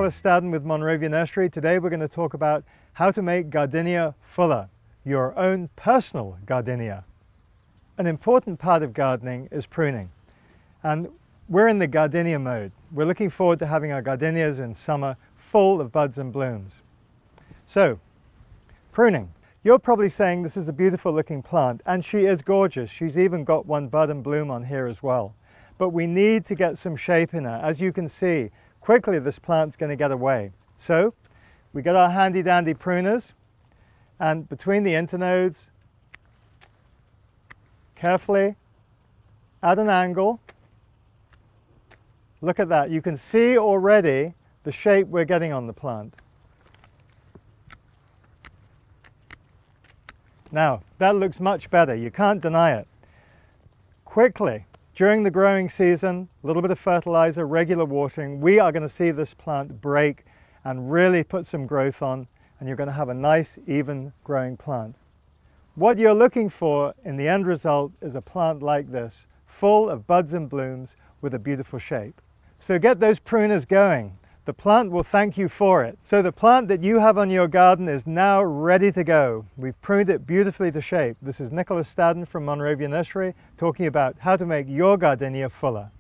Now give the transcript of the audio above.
Nicholas Stadden with Monrovia Nursery. Today we're going to talk about how to make gardenia fuller, your own personal gardenia. An important part of gardening is pruning, and we're in the gardenia mode. We're looking forward to having our gardenias in summer full of buds and blooms. So, pruning. You're probably saying this is a beautiful looking plant, and she is gorgeous. She's even got one bud and bloom on here as well. But we need to get some shape in her. As you can see, quickly this plant's going to get away. So we get our handy dandy pruners, and between the internodes, carefully at an angle, look at that. You can see already the shape we're getting on the plant. Now that looks much better, you can't deny it. Quickly, during the growing season, a little bit of fertilizer, regular watering, we are going to see this plant break and really put some growth on, and you're going to have a nice, even growing plant. What you're looking for in the end result is a plant like this, full of buds and blooms with a beautiful shape. So get those pruners going. The plant will thank you for it. So the plant that you have on your garden is now ready to go. We've pruned it beautifully to shape. This is Nicholas Stadden from Monrovia Nursery talking about how to make your gardenia fuller.